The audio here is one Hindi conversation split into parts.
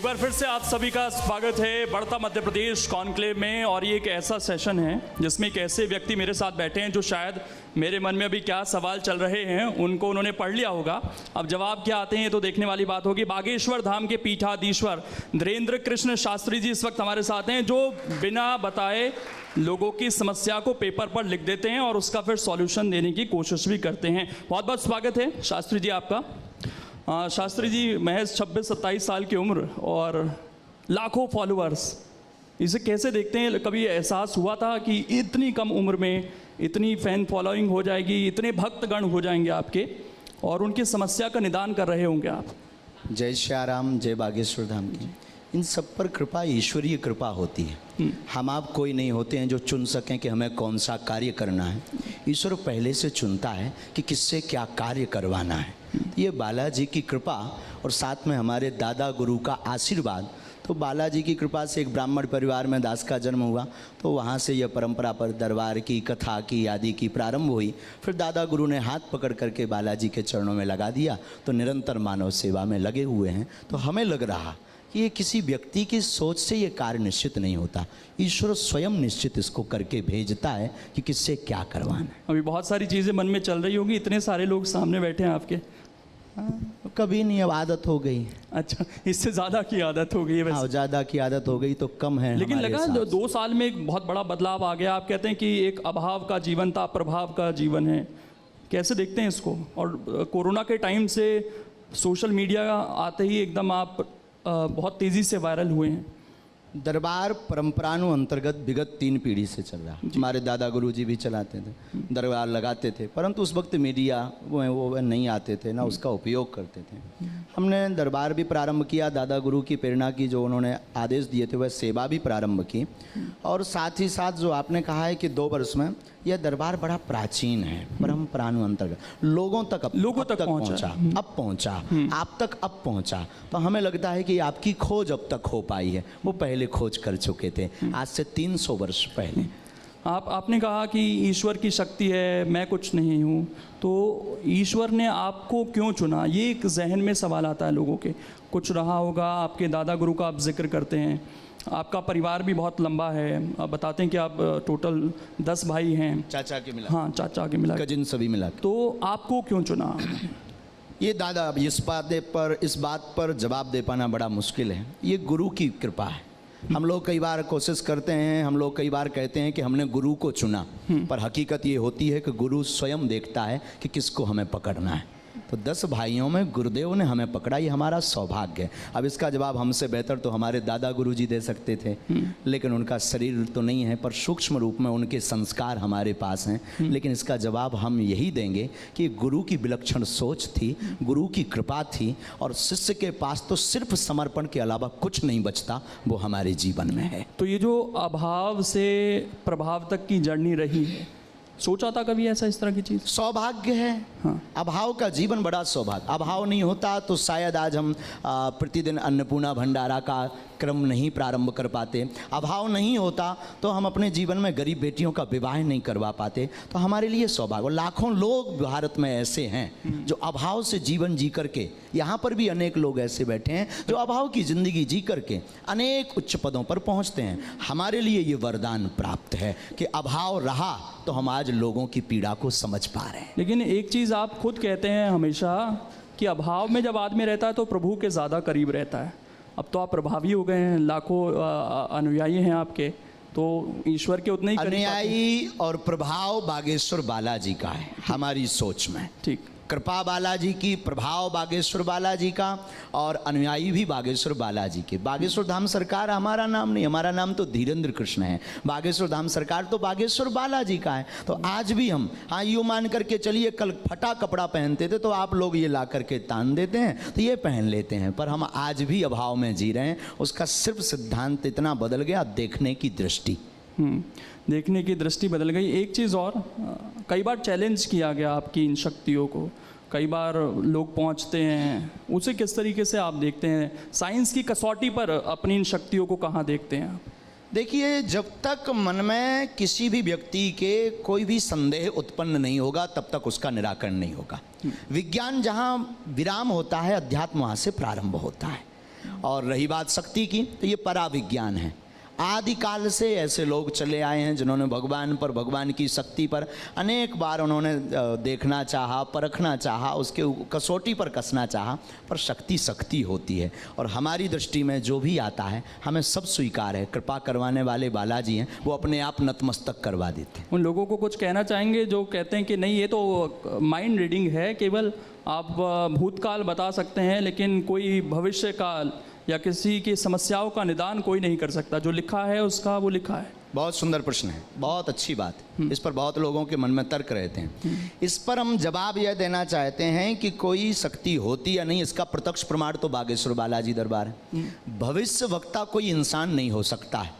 बार फिर से आप सभी का स्वागत है बढ़ता मध्य प्रदेश कॉन्क्लेव में। और ये एक ऐसा सेशन है जिसमें एक ऐसे व्यक्ति मेरे साथ बैठे हैं जो शायद मेरे मन में अभी क्या सवाल चल रहे हैं उनको उन्होंने पढ़ लिया होगा। अब जवाब क्या आते हैं तो देखने वाली बात होगी। बागेश्वर धाम के पीठाधीश्वर धीरेन्द्र कृष्ण शास्त्री जी इस वक्त हमारे साथ हैं, जो बिना बताए लोगों की समस्या को पेपर पर लिख देते हैं और उसका फिर सॉल्यूशन देने की कोशिश भी करते हैं। बहुत बहुत स्वागत है शास्त्री जी आपका। शास्त्री जी महज 26-27 साल की उम्र और लाखों फॉलोअर्स, इसे कैसे देखते हैं? कभी एहसास हुआ था कि इतनी कम उम्र में इतनी फैन फॉलोइंग हो जाएगी, इतने भक्तगण हो जाएंगे आपके और उनकी समस्या का निदान कर रहे होंगे आप? जय श्री राम, जय बागेश्वर धाम की। इन सब पर कृपा, ईश्वरीय कृपा होती है। हम आप कोई नहीं होते हैं जो चुन सकें कि हमें कौन सा कार्य करना है। ईश्वर पहले से चुनता है कि किससे क्या कार्य करवाना है। तो ये बालाजी की कृपा और साथ में हमारे दादा गुरु का आशीर्वाद। तो बालाजी की कृपा से एक ब्राह्मण परिवार में दास का जन्म हुआ, तो वहाँ से यह परंपरा पर दरबार की, कथा की, आदि की प्रारंभ हुई। फिर दादा गुरु ने हाथ पकड़ करके बालाजी के चरणों में लगा दिया, तो निरंतर मानव सेवा में लगे हुए हैं। तो हमें लग रहा कि ये किसी व्यक्ति की सोच से ये कार्य निश्चित नहीं होता, ईश्वर स्वयं निश्चित इसको करके भेजता है कि किससे क्या करवाना है। अभी बहुत सारी चीज़ें मन में चल रही होगी, इतने सारे लोग सामने बैठे हैं आपके। कभी नहीं, अब आदत हो गई। अच्छा, इससे ज़्यादा की आदत हो गई है वैसे। ज़्यादा की आदत हो गई तो कम है। लेकिन लगा 2 साल में एक बहुत बड़ा बदलाव आ गया। आप कहते हैं कि एक अभाव का जीवन था, प्रभाव का जीवन है। कैसे देखते हैं इसको? और कोरोना के टाइम से सोशल मीडिया आते ही एकदम आप बहुत तेज़ी से वायरल हुए हैं। दरबार परंपरानु अंतर्गत विगत 3 पीढ़ी से चल रहा है। हमारे दादा गुरु जी भी चलाते थे, दरबार लगाते थे, परंतु उस वक्त मीडिया वो नहीं आते थे, ना उसका उपयोग करते थे। हमने दरबार भी प्रारंभ किया, दादा गुरु की प्रेरणा की, जो उन्होंने आदेश दिए थे वह सेवा भी प्रारंभ की। और साथ ही साथ जो आपने कहा है कि 2 वर्ष में यह दरबार बड़ा प्राचीन है, परंपरानु अंतर्गत लोगों तक पहुंचा, अब पहुंचा, आप तक अब पहुंचा। तो हमें लगता है कि आपकी खोज अब तक हो पाई है, वो पहले खोज कर चुके थे आज से 300 वर्ष पहले। आपने कहा कि ईश्वर की शक्ति है, मैं कुछ नहीं हूँ, तो ईश्वर ने आपको क्यों चुना? ये एक जहन में सवाल आता है लोगों के। कुछ रहा होगा, आपके दादा गुरु का आप जिक्र करते हैं, आपका परिवार भी बहुत लंबा है। आप बताते हैं कि आप टोटल 10 भाई हैं, चाचा के मिला। हाँ, चाचा के मिला, कजिन सभी मिला। तो आपको क्यों चुना? ये दादा, इस बात पर जवाब दे पाना बड़ा मुश्किल है। ये गुरु की कृपा है। हम लोग कई बार कोशिश करते हैं, हम लोग कई बार कहते हैं कि हमने गुरु को चुना, पर हकीकत ये होती है कि गुरु स्वयं देखता है कि किसको हमें पकड़ना है। तो 10 भाइयों में गुरुदेव ने हमें पकड़ा, ये हमारा सौभाग्य है। अब इसका जवाब हमसे बेहतर तो हमारे दादा गुरुजी दे सकते थे, लेकिन उनका शरीर तो नहीं है, पर सूक्ष्म रूप में उनके संस्कार हमारे पास हैं। लेकिन इसका जवाब हम यही देंगे कि गुरु की विलक्षण सोच थी, गुरु की कृपा थी, और शिष्य के पास तो सिर्फ समर्पण के अलावा कुछ नहीं बचता, वो हमारे जीवन में है। तो ये जो अभाव से प्रभाव तक की जर्नी रही है, सोचा था कभी ऐसा, इस तरह की चीज़? सौभाग्य है। हाँ। अभाव का जीवन बड़ा सौभाग्य। अभाव नहीं होता तो शायद आज हम प्रतिदिन अन्नपूर्णा भंडारा का क्रम नहीं प्रारंभ कर पाते। अभाव नहीं होता तो हम अपने जीवन में गरीब बेटियों का विवाह नहीं करवा पाते। तो हमारे लिए सौभाग्य। और लाखों लोग भारत में ऐसे हैं जो अभाव से जीवन जी करके, यहाँ पर भी अनेक लोग ऐसे बैठे हैं जो अभाव की ज़िंदगी जी करके अनेक उच्च पदों पर पहुँचते हैं। हमारे लिए ये वरदान प्राप्त है कि अभाव रहा तो हम आज लोगों की पीड़ा को समझ पा रहे हैं। लेकिन एक चीज़ आप खुद कहते हैं हमेशा कि अभाव में जब आदमी रहता है तो प्रभु के ज़्यादा करीब रहता है। अब तो आप प्रभावी हो गए हैं, लाखों अनुयायी हैं आपके, तो ईश्वर के उतने ही अनुयायी और प्रभाव बागेश्वर बालाजी का है हमारी सोच में। ठीक, कृपा बालाजी की, प्रभाव बागेश्वर बालाजी का, और अनुयायी भी बागेश्वर बालाजी के। बागेश्वर धाम सरकार हमारा नाम नहीं, हमारा नाम तो धीरेन्द्र कृष्ण है। बागेश्वर धाम सरकार तो बागेश्वर बालाजी का है। तो आज भी हम, हाँ, यूँ मान करके चलिए, कल फटा कपड़ा पहनते थे तो आप लोग ये ला करके तान देते हैं तो ये पहन लेते हैं, पर हम आज भी अभाव में जी रहे हैं। उसका सिर्फ सिद्धांत इतना बदल गया, देखने की दृष्टि। देखने की दृष्टि बदल गई। एक चीज़ और, कई बार चैलेंज किया गया आपकी इन शक्तियों को, कई बार लोग पहुंचते हैं, उसे किस तरीके से आप देखते हैं? साइंस की कसौटी पर अपनी इन शक्तियों को कहाँ देखते हैं आप? देखिए, जब तक मन में किसी भी व्यक्ति के कोई भी संदेह उत्पन्न नहीं होगा तब तक उसका निराकरण नहीं होगा। विज्ञान जहाँ विराम होता है, अध्यात्म वहाँ से प्रारंभ होता है। और रही बात शक्ति की, तो ये पराविज्ञान है। आदिकाल से ऐसे लोग चले आए हैं जिन्होंने भगवान पर, भगवान की शक्ति पर अनेक बार उन्होंने देखना चाहा, परखना चाहा, उसके कसौटी पर कसना चाहा, पर शक्ति शक्ति होती है। और हमारी दृष्टि में जो भी आता है हमें सब स्वीकार है। कृपा करवाने वाले बालाजी हैं, वो अपने आप नतमस्तक करवा देते हैं। उन लोगों को कुछ कहना चाहेंगे जो कहते हैं कि नहीं, ये तो माइंड रीडिंग है, केवल आप भूतकाल बता सकते हैं लेकिन कोई भविष्य काल या किसी की समस्याओं का निदान कोई नहीं कर सकता, जो लिखा है उसका वो लिखा है। बहुत सुंदर प्रश्न है, बहुत अच्छी बात है। इस पर बहुत लोगों के मन में तर्क रहते हैं। इस पर हम जवाब यह देना चाहते हैं कि कोई शक्ति होती या नहीं, इसका प्रत्यक्ष प्रमाण तो बागेश्वर बालाजी दरबार है। भविष्य वक्ता कोई इंसान नहीं हो सकता है,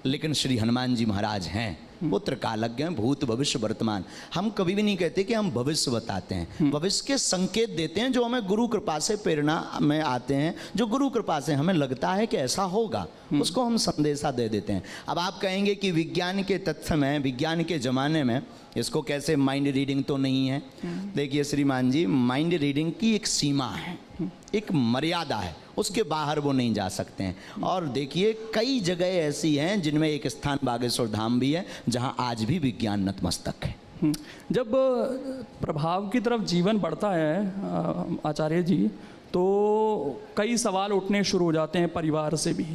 लेकिन श्री हनुमान जी महाराज हैं। वो त्रिकालज्ञ हैं, भूत भविष्य वर्तमान। हम कभी भी नहीं कहते कि हम भविष्य बताते हैं, भविष्य के संकेत देते हैं जो हमें गुरु कृपा से प्रेरणा में आते हैं, जो गुरु कृपा से हमें लगता है कि ऐसा होगा, उसको हम संदेशा दे देते हैं। अब आप कहेंगे कि विज्ञान के तथ्य में, विज्ञान के ज़माने में इसको कैसे माइंड रीडिंग तो नहीं है। देखिए श्रीमान जी, माइंड रीडिंग की एक सीमा है, एक मर्यादा है, उसके बाहर वो नहीं जा सकते हैं। और देखिए कई जगह ऐसी हैं जिनमें एक स्थान बागेश्वर धाम भी है जहां आज भी विज्ञान नतमस्तक है। जब प्रभाव की तरफ जीवन बढ़ता है आचार्य जी, तो कई सवाल उठने शुरू हो जाते हैं परिवार से भी।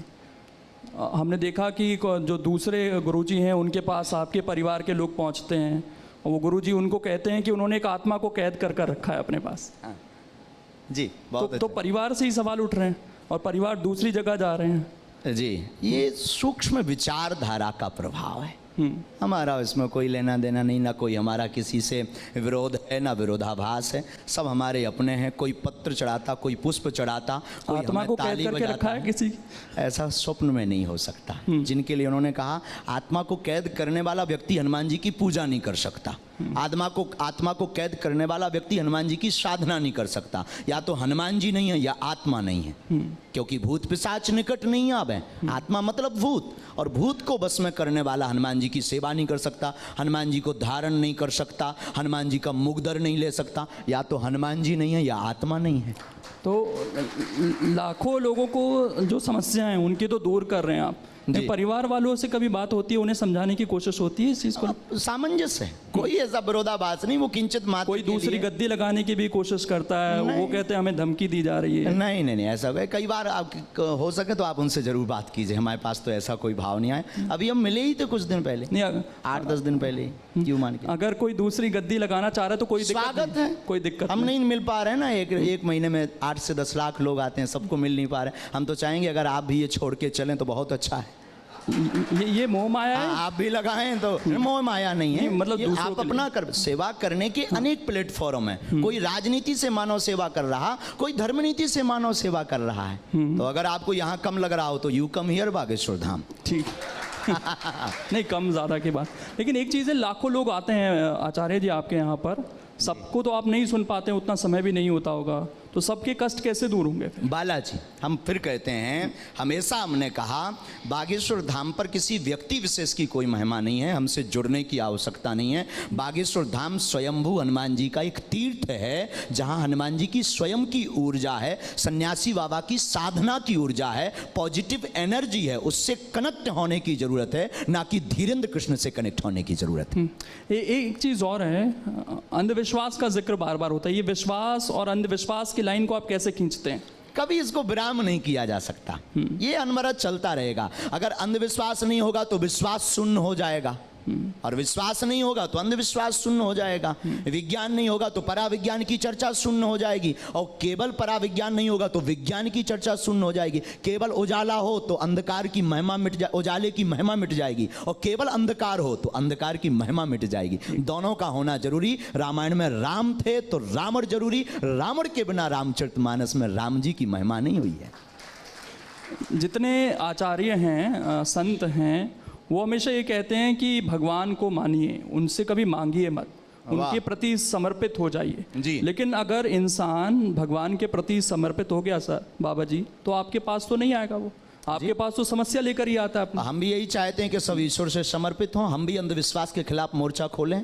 हमने देखा कि जो दूसरे गुरुजी हैं उनके पास आपके परिवार के लोग पहुंचते हैं, और वो गुरुजी उनको कहते हैं कि उन्होंने एक आत्मा को कैद कर रखा है अपने पास। जी बहुत तो परिवार से ही सवाल उठ रहे हैं और परिवार दूसरी जगह जा रहे हैं। जी, ये सूक्ष्म विचारधारा का प्रभाव है। हमारा इसमें कोई लेना देना नहीं, ना कोई हमारा किसी से विरोध है, ना विरोधाभास है, सब हमारे अपने हैं। कोई पत्र चढ़ाता, कोई पुष्प चढ़ाता, कोई आत्मा को कैद करके रखा है किसी, ऐसा स्वप्न में नहीं हो सकता। जिनके लिए उन्होंने कहा आत्मा को कैद करने वाला व्यक्ति हनुमान जी की पूजा नहीं कर सकता, आत्मा को कैद करने वाला व्यक्ति हनुमान जी की साधना नहीं कर सकता। या तो हनुमान जी नहीं है या आत्मा नहीं है, क्योंकि भूत पिशाच निकट नहीं आवे। आत्मा मतलब भूत, और भूत को बस में करने वाला हनुमान जी की सेवा नहीं कर सकता, हनुमान जी को धारण नहीं कर सकता, हनुमान जी का मुगदर नहीं ले सकता। या तो हनुमान जी नहीं है या आत्मा नहीं है। तो लाखों लोगों को जो समस्याएं हैं उनकी तो दूर कर रहे हैं आप। परिवार वालों से कभी बात होती है, उन्हें समझाने की कोशिश होती है इस चीज को? सामंजस्य है, कोई ऐसा विरोधाभास नहीं। वो किंचित मात्र कोई दूसरी गद्दी लगाने की भी कोशिश करता है, वो कहते हैं हमें धमकी दी जा रही है। नहीं नहीं नहीं, ऐसा है। कई बार आप हो सके तो आप उनसे जरूर बात कीजिए, हमारे पास तो ऐसा कोई भाव नहीं आया। अभी हम मिले ही थे कुछ दिन पहले, नहीं 8-10 दिन पहले, क्यों मान के। अगर कोई दूसरी गद्दी लगाना चाह रहा है तो कोई स्वागत है, कोई दिक्कत। हम नहीं मिल पा रहे हैं ना, एक महीने में 8 से 10 लाख लोग आते हैं, सबको मिल नहीं पा रहे। हम तो चाहेंगे अगर आप भी ये छोड़ के चलें तो बहुत अच्छा है। ये मोह माया है। आप भी लगाएं तो मोह माया नहीं है, मतलब आप अपना सेवा करने के अनेक प्लेटफॉर्म है। कोई राजनीति से मानव सेवा कर रहा, कोई धर्मनीति से मानव सेवा कर रहा है। तो अगर आपको यहाँ कम लग रहा हो तो you come here Bageshwar Dham. ठीक नहीं, कम ज़्यादा की बात, लेकिन एक चीज़ है, लाखों लोग आते हैं आचार्य जी आपके यहाँ पर, सबको तो आप नहीं सुन पाते, उतना समय भी नहीं होता होगा, तो सबके कष्ट कैसे दूर होंगे? बालाजी, हम फिर कहते हैं, हमेशा हमने कहा बागेश्वर धाम पर किसी व्यक्ति विशेष की कोई महिमा नहीं है, हमसे जुड़ने की आवश्यकता नहीं है। बागेश्वर धाम स्वयंभू हनुमान जी का एक तीर्थ है, जहां हनुमान जी की स्वयं की ऊर्जा है, सन्यासी बाबा की साधना की ऊर्जा है, पॉजिटिव एनर्जी है, उससे कनेक्ट होने की जरूरत है, ना कि धीरेन्द्र कृष्ण से कनेक्ट होने की जरूरत है। एक चीज़ और है, अंधविश्वास का जिक्र बार बार होता है, ये विश्वास और अंधविश्वास लाइन को आप कैसे खींचते हैं? कभी इसको विराम नहीं किया जा सकता, ये अनवरत चलता रहेगा। अगर अंधविश्वास नहीं होगा तो विश्वास शून्य हो जाएगा, और विश्वास नहीं होगा तो अंधविश्वास शून्य हो जाएगा। विज्ञान नहीं होगा तो पराविज्ञान की चर्चा शून्य हो जाएगी, और केवल पराविज्ञान नहीं होगा तो विज्ञान की चर्चा शून्य हो जाएगी। केवल उजाला हो तो अंधकार की महिमा मिट जाए, उजाले की महिमा मिट जाएगी, और केवल अंधकार हो तो अंधकार की महिमा मिट जाएगी। दोनों का होना जरूरी। रामायण में राम थे तो रावण जरूरी, रावण के बिना रामचरितमानस में राम जी की महिमा नहीं हुई है। जितने आचार्य हैं, संत हैं, वो हमेशा ये कहते हैं कि भगवान को मानिए, उनसे कभी मांगिए मत, उनके प्रति समर्पित हो जाइए। लेकिन अगर इंसान भगवान के प्रति समर्पित हो गया सर बाबा जी, तो आपके पास तो नहीं आएगा, वो आपके पास तो समस्या लेकर ही आता है। हम भी यही चाहते हैं कि सब ईश्वर से समर्पित हों, हम भी अंधविश्वास के खिलाफ मोर्चा खोलें।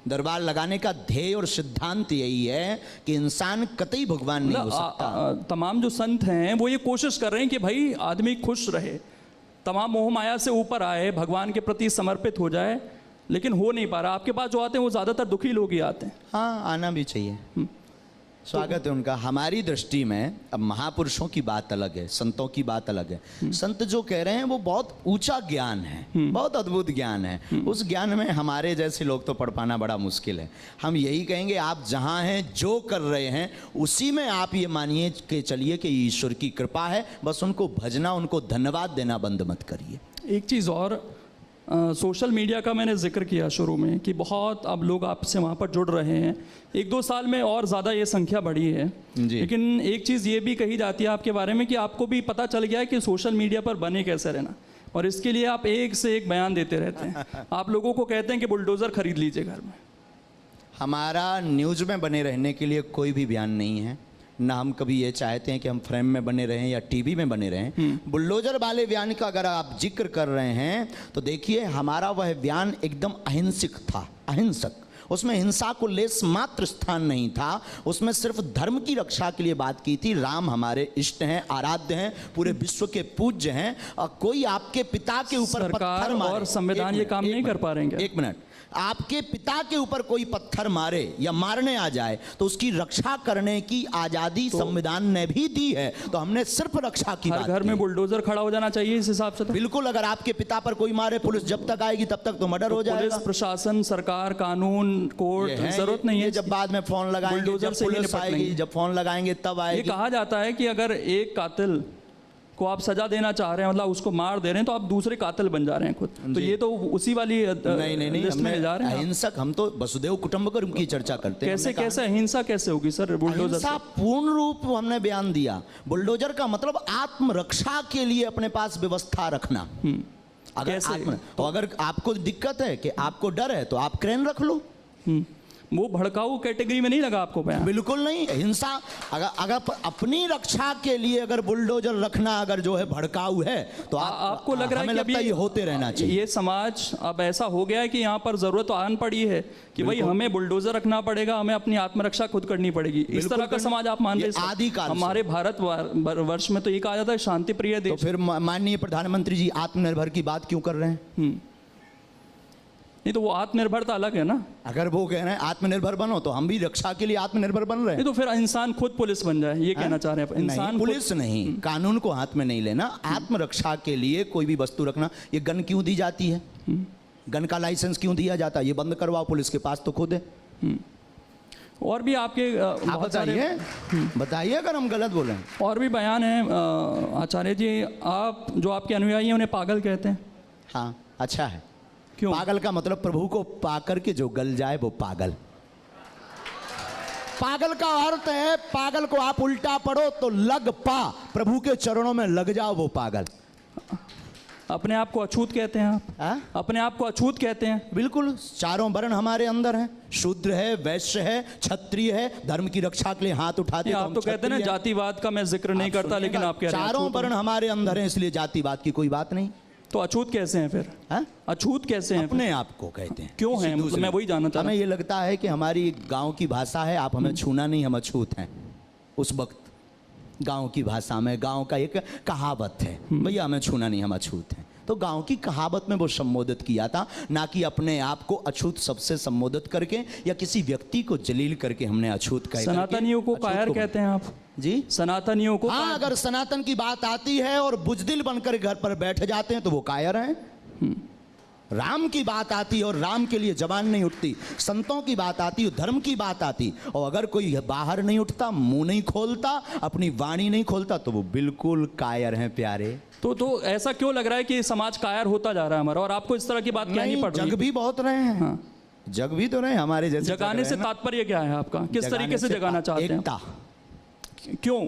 दरबार लगाने का ध्येय और सिद्धांत यही है कि इंसान कतई भगवान नहीं हो सकता। तमाम जो संत हैं वो ये कोशिश कर रहे हैं कि भाई आदमी खुश रहे, तमाम मोह माया से ऊपर आए, भगवान के प्रति समर्पित हो जाए, लेकिन हो नहीं पा रहा। आपके पास जो आते हैं वो ज़्यादातर दुखी लोग ही आते हैं। हाँ, आना भी चाहिए, स्वागत है उनका। हमारी दृष्टि में अब महापुरुषों की बात अलग है, संतों की बात अलग है। संत जो कह रहे हैं वो बहुत ऊंचा ज्ञान है, बहुत अद्भुत ज्ञान है। उस ज्ञान में हमारे जैसे लोग तो पढ़ पाना बड़ा मुश्किल है। हम यही कहेंगे आप जहाँ हैं, जो कर रहे हैं उसी में आप ये मानिए कि चलिए कि ईश्वर की कृपा है, बस उनको भजना, उनको धन्यवाद देना बंद मत करिए। एक चीज़ और, सोशल मीडिया का मैंने जिक्र किया शुरू में कि बहुत अब लोग आपसे वहाँ पर जुड़ रहे हैं। 1-2 साल में और ज़्यादा ये संख्या बढ़ी है, लेकिन एक चीज़ ये भी कही जाती है आपके बारे में कि आपको भी पता चल गया है कि सोशल मीडिया पर बने कैसे रहना, और इसके लिए आप एक से एक बयान देते रहते हैं। आप लोगों को कहते हैं कि बुलडोज़र खरीद लीजिए घर में। हमारा न्यूज़ में बने रहने के लिए कोई भी बयान नहीं है, ना हम कभी ये चाहते हैं कि हम फ्रेम में बने रहें या टीवी में बने रहें। बुलडोजर वाले बयान का अगर आप जिक्र कर रहे हैं तो देखिए हमारा वह बयान एकदम अहिंसक था, अहिंसक। उसमें हिंसा को लेस मात्र स्थान नहीं था, उसमें सिर्फ धर्म की रक्षा के लिए बात की थी। राम हमारे इष्ट हैं, आराध्य हैं, पूरे विश्व के पूज्य हैं, और कोई आपके पिता के ऊपर पत्थर मारे, और संविधान ये काम नहीं कर पा रहे हैं। एक मिनट, आपके पिता के ऊपर कोई पत्थर मारे या मारने आ जाए तो उसकी रक्षा करने की आजादी संविधान ने भी दी है, तो हमने सिर्फ रक्षा की बात की। घर में बुलडोजर खड़ा हो जाना चाहिए इस हिसाब से तो। बिल्कुल, अगर आपके पिता पर कोई मारे, पुलिस जब तक आएगी तब तक तो मर्डर हो जाएगा। पुलिस प्रशासन, सरकार, कानून, कोर्ट, जरूरत नहीं है। जब बाद में फोन लगाएंगे, जब पुलिस आएगी, जब फोन लगाएंगे तब आएगी। ये कहा जाता है कि अगर एक कातिल को आप सजा देना चाह रहे हैं, मतलब उसको मार दे रहे हैं, तो आप दूसरे कातिल बन जा रहे हैं खुद। तो ये तो उसी वाली नहीं, लिस्ट में जा रहे हैं। अहिंसक, हम तो वसुदेव कुटुंबकम की चर्चा करते हैं। कैसे अहिंसा कैसे होगी सर बुलडोजर? अहिंसा पूर्ण रूप हमने बयान दिया। बुलडोजर का मतलब आत्मरक्षा के लिए अपने पास व्यवस्था रखना। तो अगर आपको दिक्कत है कि आपको डर है तो आप क्रेन रख लो। वो भड़काऊ कैटेगरी में नहीं लगा आपको बयान? बिल्कुल नहीं। हिंसा अगर अपनी रक्षा के लिए अगर बुलडोजर रखना अगर जो है भड़काऊ है तो आपको लग रहा है कि अभी ये होते रहना चाहिए। ये समाज अब ऐसा हो गया है कि यहाँ पर जरूरत आन पड़ी है कि भाई हमें बुलडोजर रखना पड़ेगा, हमें अपनी आत्मरक्षा खुद करनी पड़ेगी। इस तरह का समाज आप मान रहे हैं? आदिकाल हमारे भारत वर्ष में तो ये कहा जाता है शांति प्रिय देश। तो फिर माननीय प्रधानमंत्री जी आत्मनिर्भर की बात क्यों कर रहे हैं? नहीं तो वो आत्मनिर्भरता अलग है ना। अगर वो कह रहे हैं आत्मनिर्भर बनो तो हम भी रक्षा के लिए आत्मनिर्भर बन रहे हैं। तो फिर इंसान खुद पुलिस बन जाए, ये कहना चाह रहे हैं? इंसान पुलिस नहीं, कानून को हाथ में नहीं लेना। आत्मरक्षा के लिए कोई भी वस्तु रखना। ये गन क्यों दी जाती है? गन का लाइसेंस क्यों दिया जाता है? ये बंद करवाओ, पुलिस के पास तो खुद है। और भी आपके बताइए अगर हम गलत बोले। और भी बयान है आचार्य जी, आप जो आपके अनुयायी हैं उन्हें पागल कहते हैं। हाँ, अच्छा है। क्यों? पागल का मतलब प्रभु को पाकर के जो गल जाए वो पागल। पागल का अर्थ है, पागल को आप उल्टा पढ़ो तो लग पा, प्रभु के चरणों में लग जाओ, वो पागल। अपने आप को अछूत कहते हैं आप? अपने आप को अछूत कहते हैं? बिल्कुल, चारों वर्ण हमारे अंदर हैं। शूद्र है, वैश्य है, क्षत्रिय है, धर्म की रक्षा के लिए हाथ उठाते। आप तो कहते हैं ना जातिवाद का मैं जिक्र नहीं करता, लेकिन आप कह रहे हैं चारों वर्ण हमारे अंदर हैं, इसलिए जातिवाद की कोई बात नहीं। तो अछूत कैसे हैं फिर? अछूत कैसे हैं? अपने आप को कहते हैं। क्यों हैं? मतलब मैं वही जानना चाहता हूं। हमें ये लगता है कि हमारी गांव की भाषा है, आप हमें छूना नहीं, हम अछूत हैं। उस वक्त गांव की भाषा में, गांव का एक कहावत है, भैया हमें छूना नहीं, हम अछूत हैं। तो गांव की कहावत में वो संबोधित किया था, ना कि अपने आप को अछूत सबसे संबोधित करके या किसी व्यक्ति को जलील करके हमने अछूत कहा। सनातनियों को कायर कहते हैं आप जी? सनातनियों को? हाँ, अगर सनातन की बात आती है और बुजदिल बनकर घर पर बैठ जाते हैं तो वो कायर हैं। राम की बात आती है और राम के लिए जबान नहीं उठती, संतों की बात आती है, धर्म की बात आती, और अगर कोई बाहर नहीं उठता, मुंह नहीं खोलता, अपनी वाणी नहीं खोलता, तो वो बिल्कुल कायर हैं प्यारे। तो ऐसा क्यों लग रहा है कि समाज कायर होता जा रहा है हमारा, और आपको इस तरह की बात क्या नहीं पड़ रही? जग भी बहुत रहे हैं। हाँ। जग भी तो रहे हमारे जैसे। जगाने से तात्पर्य क्या है आपका? किस तरीके से जगाना चाहते हैं? एकता। क्यों?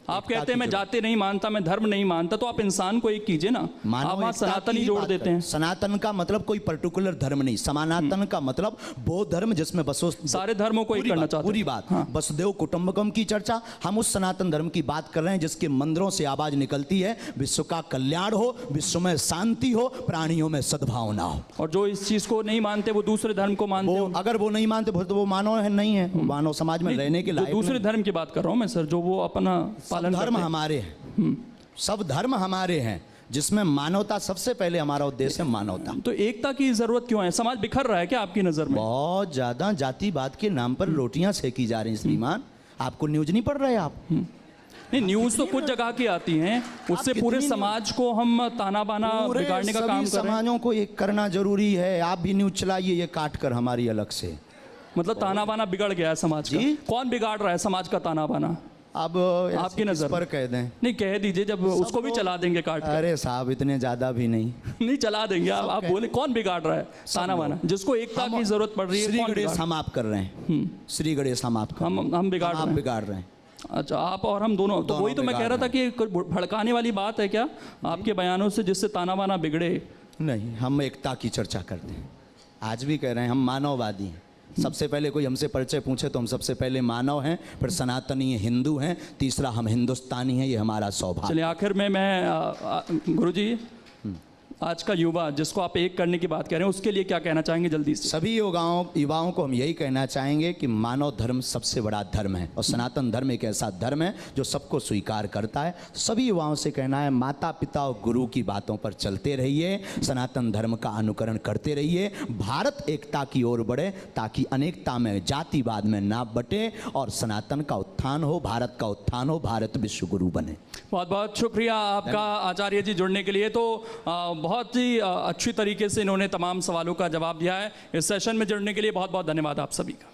आप कहते हैं मैं जाति नहीं मानता, मैं धर्म नहीं मानता, तो आप इंसान को एक कीजिए ना। आप वहाँ सनातन ही जोड़ देते हैं। सनातन का मतलब कोई पर्टिकुलर धर्म नहीं, समानातन का मतलब बौद्ध धर्म जिसमें बसो सारे धर्मों को एक करना चाहते हैं। पूरी बात, वसुदेव कुटुंबकम की चर्चा। हम उस सनातन धर्म की बात कर रहे हैं जिसके मंदिरों से आवाज निकलती है विश्व का कल्याण हो, विश्व में शांति हो, प्राणियों में सद्भावना हो। और जो इस चीज को नहीं मानते वो दूसरे धर्म को मानते हो। अगर वो नहीं मानते तो वो मानव है नहीं है, मानव समाज में रहने के लायक। दूसरे धर्म की बात कर रहा हूँ मैं सर, जो वो अपना पालन धर्म हमारे हैं, सब धर्म हमारे हैं, जिसमें मानवता सबसे पहले हमारा उद्देश्य है मानवता। तो एकता की जरूरत क्यों है? समाज बिखर रहा है क्या आपकी नजर में? बहुत ज्यादा जातिवाद के नाम पर रोटियां सेकी जा रही हैं श्रीमान। आपको न्यूज नहीं पढ़ रहे आप? नहीं, न्यूज तो कुछ जगह की आती हैं, उससे पूरे समाज को हम ताना बाना बिगाड़ने का काम कर रहे हैं। समाजों को एक करना जरूरी है। आप भी न्यूज चलाइए ये काट कर हमारी अलग से। मतलब ताना बाना बिगड़ गया है समाज का। कौन बिगाड़ रहा है समाज का ताना बाना? अब आपकी नजर पर कह दें? नहीं, कह दीजिए, जब उसको भी चला देंगे काट कर। अरे साहब इतने ज्यादा भी नहीं। नहीं चला देंगे, आप बोले कौन बिगाड़ रहा है ताना बाना? जिसको एकता की जरूरत पड़ रही है। श्री गणेश हम आप कर रहे हैं, श्री गणेश हम आप हम बिगाड़ रहे हैं। अच्छा, आप और हम दोनों। तो वही तो मैं कह रहा था कि भड़काने वाली बात है क्या आपके बयानों से, जिससे ताना बाना बिगड़े? नहीं, हम एकता की चर्चा करते हैं। आज भी कह रहे हैं हम मानववादी हैं। सबसे पहले कोई हमसे परिचय पूछे तो हम सबसे पहले मानव हैं, फिर सनातनी हिंदू हैं, तीसरा हम हिंदुस्तानी हैं। ये हमारा सौभाग्य। चलिए आखिर में मैं गुरुजी, आज का युवा जिसको आप एक करने की बात कह रहे हैं, उसके लिए क्या कहना चाहेंगे जल्दी से? सभी युवाओं को हम यही कहना चाहेंगे कि मानव धर्म सबसे बड़ा धर्म है और सनातन धर्म एक ऐसा धर्म है जो सबको स्वीकार करता है। सभी युवाओं से कहना है माता पिता और गुरु की बातों पर चलते रहिए, सनातन धर्म का अनुकरण करते रहिए, भारत एकता की ओर बढ़े ताकि अनेकता में, जातिवाद में ना बटे और सनातन का उत्थान हो, भारत का उत्थान हो, भारत विश्व गुरु बने। बहुत बहुत शुक्रिया आपका आचार्य जी जुड़ने के लिए। तो बहुत ही अच्छी तरीके से इन्होंने तमाम सवालों का जवाब दिया है। इस सेशन में जुड़ने के लिए बहुत बहुत धन्यवाद आप सभी का।